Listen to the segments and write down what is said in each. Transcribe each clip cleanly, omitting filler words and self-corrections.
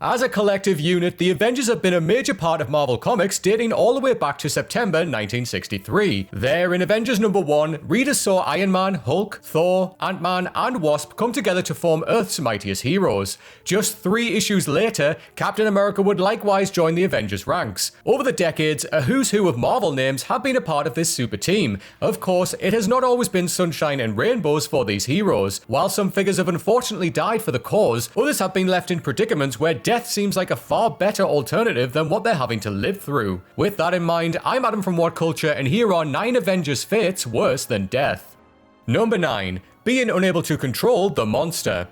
As a collective unit, the Avengers have been a major part of Marvel Comics dating all the way back to September 1963. There, in Avengers number 1, readers saw Iron Man, Hulk, Thor, Ant-Man, and Wasp come together to form Earth's mightiest heroes. Just 3 issues later, Captain America would likewise join the Avengers ranks. Over the decades, a who's who of Marvel names have been a part of this super team. Of course, it has not always been sunshine and rainbows for these heroes. While some figures have unfortunately died for the cause, others have been left in predicaments where death seems like a far better alternative than what they're having to live through. With that in mind, I'm Adam from What Culture, and here are 9 Avengers fates worse than death. Number 9. Being unable to control the monster.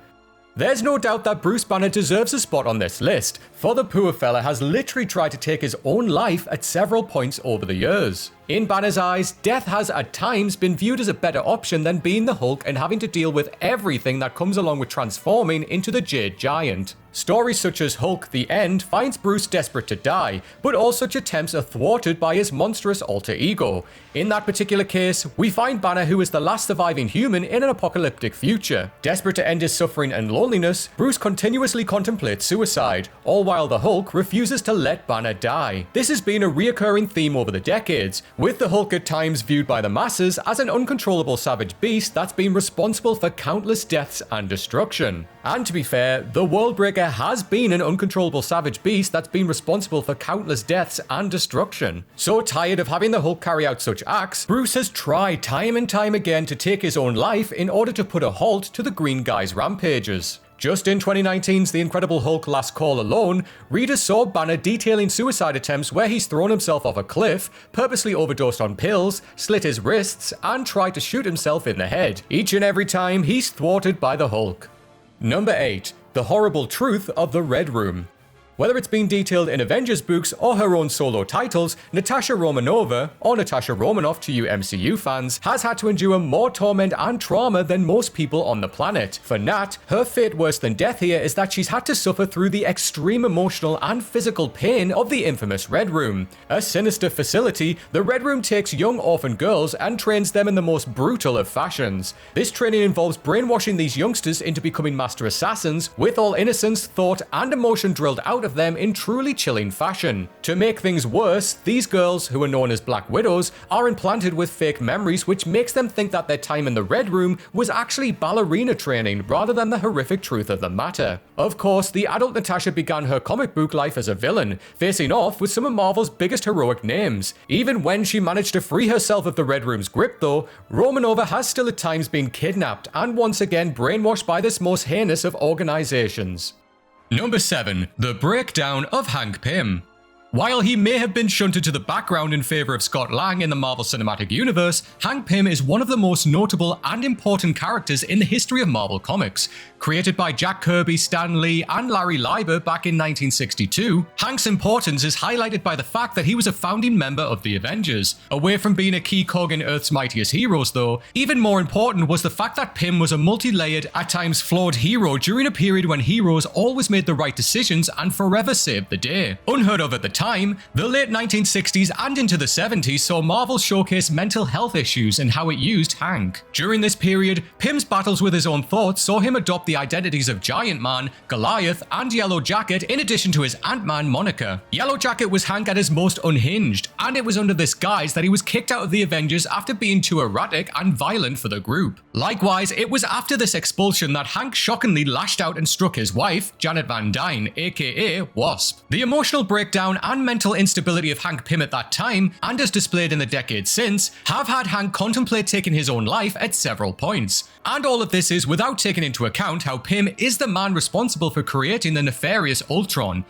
There's no doubt that Bruce Banner deserves a spot on this list, for the poor fella has literally tried to take his own life at several points over the years. In Banner's eyes, death has at times been viewed as a better option than being the Hulk and having to deal with everything that comes along with transforming into the Jade Giant. Stories such as Hulk: The End finds Bruce desperate to die, but all such attempts are thwarted by his monstrous alter ego. In that particular case, we find Banner, who is the last surviving human in an apocalyptic future. Desperate to end his suffering and loneliness, Bruce continuously contemplates suicide, all while the Hulk refuses to let Banner die. This has been a reoccurring theme over the decades, with the Hulk at times viewed by the masses as an uncontrollable savage beast that's been responsible for countless deaths and destruction. And to be fair, the Worldbreaker has been an uncontrollable savage beast that's been responsible for countless deaths and destruction. So tired of having the Hulk carry out such acts, Bruce has tried time and time again to take his own life in order to put a halt to the Green Guy's rampages. Just in 2019's The Incredible Hulk Last Call alone, readers saw Banner detailing suicide attempts where he's thrown himself off a cliff, purposely overdosed on pills, slit his wrists, and tried to shoot himself in the head. Each and every time, he's thwarted by the Hulk. Number 8. The horrible truth of the Red Room. Whether it's been detailed in Avengers books or her own solo titles, Natasha Romanova, or Natasha Romanoff to you MCU fans, has had to endure more torment and trauma than most people on the planet. For Nat, her fate worse than death here is that she's had to suffer through the extreme emotional and physical pain of the infamous Red Room. A sinister facility, the Red Room takes young orphan girls and trains them in the most brutal of fashions. This training involves brainwashing these youngsters into becoming master assassins, with all innocence, thought, and emotion drilled out of them in truly chilling fashion. To make things worse, these girls, who are known as Black Widows, are implanted with fake memories which makes them think that their time in the Red Room was actually ballerina training rather than the horrific truth of the matter. Of course, the adult Natasha began her comic book life as a villain, facing off with some of Marvel's biggest heroic names. Even when she managed to free herself of the Red Room's grip though, Romanova has still at times been kidnapped and once again brainwashed by this most heinous of organizations. Number 7. The breakdown of Hank Pym. While he may have been shunted to the background in favour of Scott Lang in the Marvel Cinematic Universe, Hank Pym is one of the most notable and important characters in the history of Marvel Comics. Created by Jack Kirby, Stan Lee, and Larry Lieber back in 1962, Hank's importance is highlighted by the fact that he was a founding member of the Avengers. Away from being a key cog in Earth's mightiest heroes though, even more important was the fact that Pym was a multi-layered, at times flawed hero during a period when heroes always made the right decisions and forever saved the day. Unheard of at the time, the late 1960s and into the 70s saw Marvel showcase mental health issues and how it used Hank. During this period, Pym's battles with his own thoughts saw him adopt the identities of Giant Man, Goliath, and Yellow Jacket in addition to his Ant-Man moniker. Yellow Jacket was Hank at his most unhinged, and it was under this guise that he was kicked out of the Avengers after being too erratic and violent for the group. Likewise, it was after this expulsion that Hank shockingly lashed out and struck his wife, Janet Van Dyne, aka Wasp. The emotional breakdown and mental instability of Hank Pym at that time, and as displayed in the decades since, have had Hank contemplate taking his own life at several points. And all of this is without taking into account how Pym is the man responsible for creating the nefarious Ultron.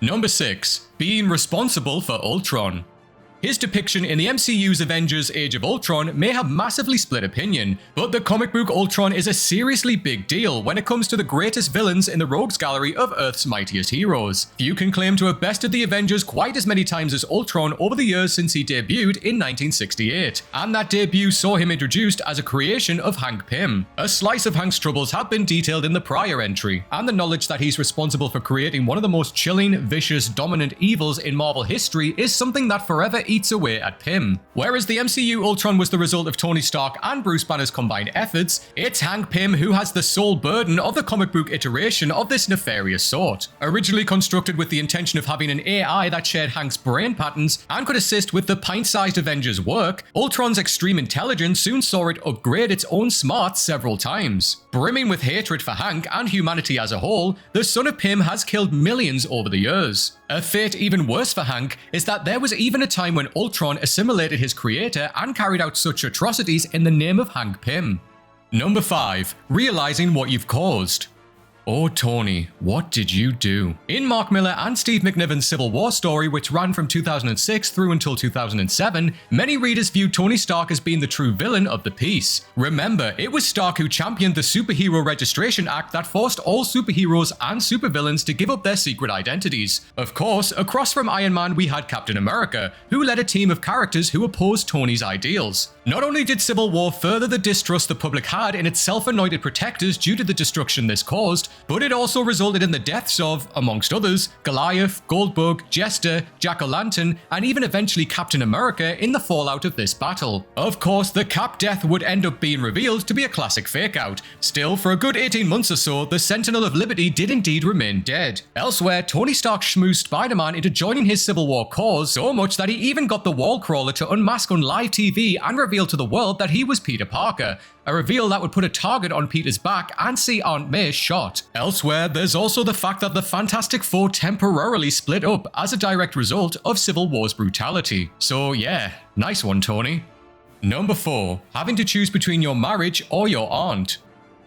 Number 6. Being responsible for Ultron. His depiction in the MCU's Avengers Age of Ultron may have massively split opinion, but the comic book Ultron is a seriously big deal when it comes to the greatest villains in the rogues gallery of Earth's mightiest heroes. Few can claim to have bested the Avengers quite as many times as Ultron over the years since he debuted in 1968, and that debut saw him introduced as a creation of Hank Pym. A slice of Hank's troubles have been detailed in the prior entry, and the knowledge that he's responsible for creating one of the most chilling, vicious, dominant evils in Marvel history is something that forever eats away at Pym. Whereas the MCU Ultron was the result of Tony Stark and Bruce Banner's combined efforts, it's Hank Pym who has the sole burden of the comic book iteration of this nefarious sort. Originally constructed with the intention of having an AI that shared Hank's brain patterns and could assist with the pint-sized Avengers work, Ultron's extreme intelligence soon saw it upgrade its own smarts several times. Brimming with hatred for Hank and humanity as a whole, the son of Pym has killed millions over the years. A fate even worse for Hank is that there was even a time when Ultron assimilated his creator and carried out such atrocities in the name of Hank Pym. Number 5. Realizing what you've caused. Oh Tony, what did you do? In Mark Millar and Steve McNiven's Civil War story, which ran from 2006 through until 2007, many readers viewed Tony Stark as being the true villain of the piece. Remember, it was Stark who championed the Superhero Registration Act that forced all superheroes and supervillains to give up their secret identities. Of course, across from Iron Man we had Captain America, who led a team of characters who opposed Tony's ideals. Not only did Civil War further the distrust the public had in its self-anointed protectors due to the destruction this caused, but it also resulted in the deaths of, amongst others, Goliath, Goldbug, Jester, Jack-O-Lantern, and even eventually Captain America in the fallout of this battle. Of course, the Cap death would end up being revealed to be a classic fake-out. Still, for a good 18 months or so, the Sentinel of Liberty did indeed remain dead. Elsewhere, Tony Stark schmoozed Spider-Man into joining his Civil War cause so much that he even got the wall crawler to unmask on live TV and reveal to the world that he was Peter Parker. A reveal that would put a target on Peter's back and see Aunt May shot. Elsewhere, there's also the fact that the Fantastic Four temporarily split up as a direct result of Civil War's brutality. So yeah, nice one, Tony. Number 4. Having to choose between your marriage or your aunt.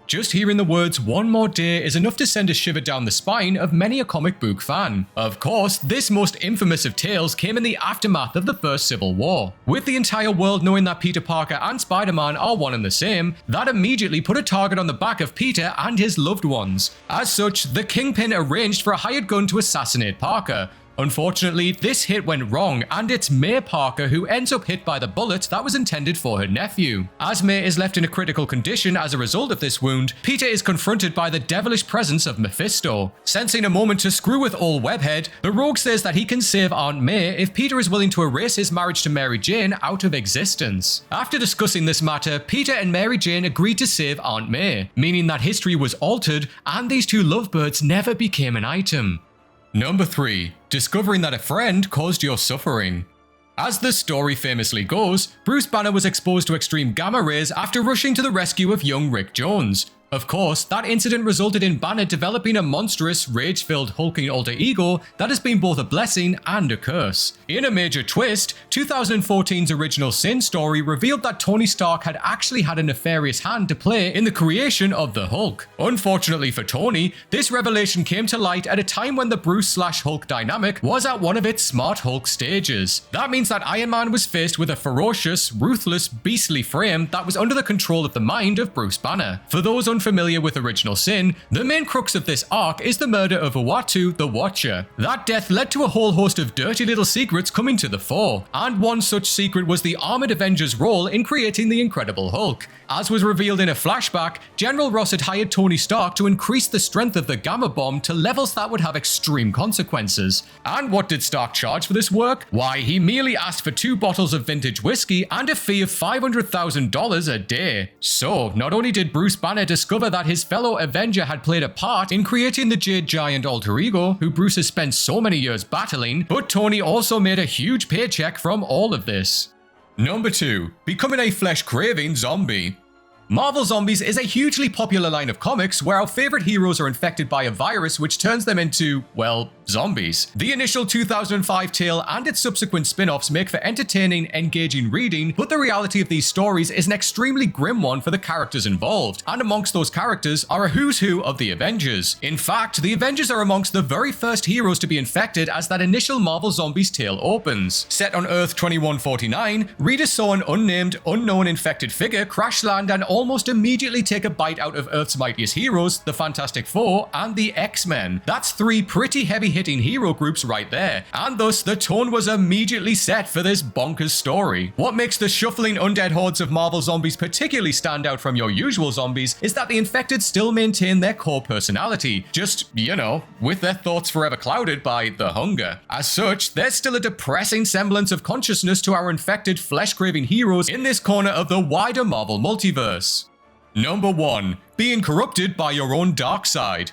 Just hearing the words "one more day" is enough to send a shiver down the spine of many a comic book fan. Of course, this most infamous of tales came in the aftermath of the first Civil War. With the entire world knowing that Peter Parker and Spider-Man are one and the same, that immediately put a target on the back of Peter and his loved ones. As such, the Kingpin arranged for a hired gun to assassinate Parker. Unfortunately, this hit went wrong, and it's May Parker who ends up hit by the bullet that was intended for her nephew. As May is left in a critical condition as a result of this wound, Peter is confronted by the devilish presence of Mephisto. Sensing a moment to screw with old Webhead, the Rogue says that he can save Aunt May if Peter is willing to erase his marriage to Mary Jane out of existence. After discussing this matter, Peter and Mary Jane agreed to save Aunt May, meaning that history was altered and these two lovebirds never became an item. Number 3. Discovering that a friend caused your suffering. As the story famously goes, Bruce Banner was exposed to extreme gamma rays after rushing to the rescue of young Rick Jones. Of course, that incident resulted in Banner developing a monstrous, rage-filled, hulking alter ego that has been both a blessing and a curse. In a major twist, 2014's Original Sin story revealed that Tony Stark had actually had a nefarious hand to play in the creation of the Hulk. Unfortunately for Tony, this revelation came to light at a time when the Bruce/Hulk dynamic was at one of its Smart Hulk stages. That means that Iron Man was faced with a ferocious, ruthless, beastly frame that was under the control of the mind of Bruce Banner. For those unfamiliar with Original Sin, the main crux of this arc is the murder of Uatu the Watcher. That death led to a whole host of dirty little secrets coming to the fore, and one such secret was the Armored Avengers' role in creating the Incredible Hulk. As was revealed in a flashback, General Ross had hired Tony Stark to increase the strength of the Gamma Bomb to levels that would have extreme consequences. And what did Stark charge for this work? Why, he merely asked for 2 bottles of vintage whiskey and a fee of $500,000 a day. So, not only did Bruce Banner discover that his fellow Avenger had played a part in creating the Jade Giant alter ego, who Bruce has spent so many years battling, but Tony also made a huge paycheck from all of this. Number 2. Becoming a flesh-craving zombie. Marvel Zombies is a hugely popular line of comics where our favorite heroes are infected by a virus which turns them into, well, zombies. The initial 2005 tale and its subsequent spin-offs make for entertaining, engaging reading, but the reality of these stories is an extremely grim one for the characters involved, and amongst those characters are a who's who of the Avengers. In fact, the Avengers are amongst the very first heroes to be infected as that initial Marvel Zombies tale opens. Set on Earth 2149, readers saw an unnamed, unknown infected figure crash land and almost immediately take a bite out of Earth's mightiest heroes, the Fantastic Four and the X-Men. That's 3 pretty heavy hitting hero groups right there, and thus the tone was immediately set for this bonkers story. What makes the shuffling undead hordes of Marvel zombies particularly stand out from your usual zombies is that the infected still maintain their core personality, just, you know, with their thoughts forever clouded by the hunger. As such, there's still a depressing semblance of consciousness to our infected flesh-craving heroes in this corner of the wider Marvel multiverse. Number 1. Being corrupted by your own dark side.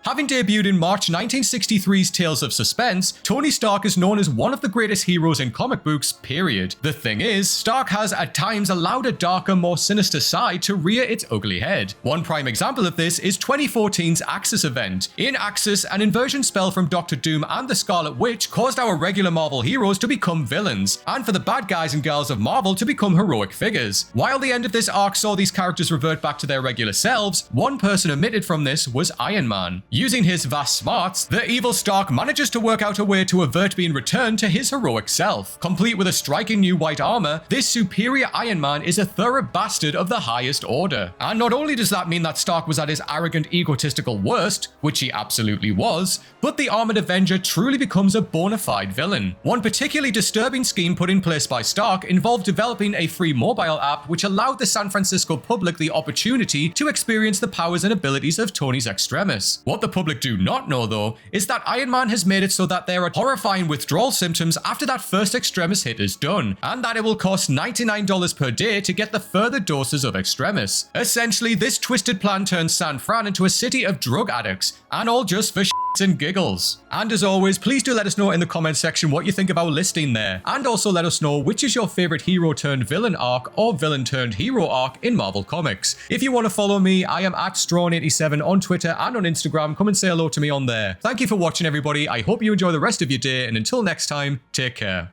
Having debuted in March 1963's Tales of Suspense, Tony Stark is known as one of the greatest heroes in comic books, period. The thing is, Stark has at times allowed a darker, more sinister side to rear its ugly head. One prime example of this is 2014's Axis event. In Axis, an inversion spell from Doctor Doom and the Scarlet Witch caused our regular Marvel heroes to become villains, and for the bad guys and girls of Marvel to become heroic figures. While the end of this arc saw these characters revert back to their regular selves, one person omitted from this was Iron Man. Using his vast smarts, the evil Stark manages to work out a way to avert being returned to his heroic self. Complete with a striking new white armor, this superior Iron Man is a thorough bastard of the highest order. And not only does that mean that Stark was at his arrogant, egotistical worst, which he absolutely was, but the Armored Avenger truly becomes a bona fide villain. One particularly disturbing scheme put in place by Stark involved developing a free mobile app which allowed the San Francisco public the opportunity to experience the powers and abilities of Tony's Extremis. What the public do not know, though, is that Iron Man has made it so that there are horrifying withdrawal symptoms after that first Extremis hit is done, and that it will cost $99 per day to get the further doses of Extremis. Essentially, this twisted plan turns San Fran into a city of drug addicts, and all just for and giggles. And as always, please do let us know in the comment section what you think of our listing there, and also let us know which is your favorite hero turned villain arc or villain turned hero arc in Marvel Comics. If you want to follow me, I am at Strawn87 on Twitter and on Instagram. Come and say hello to me on there. Thank you for watching, everybody. I hope you enjoy the rest of your day, and until next time, take care.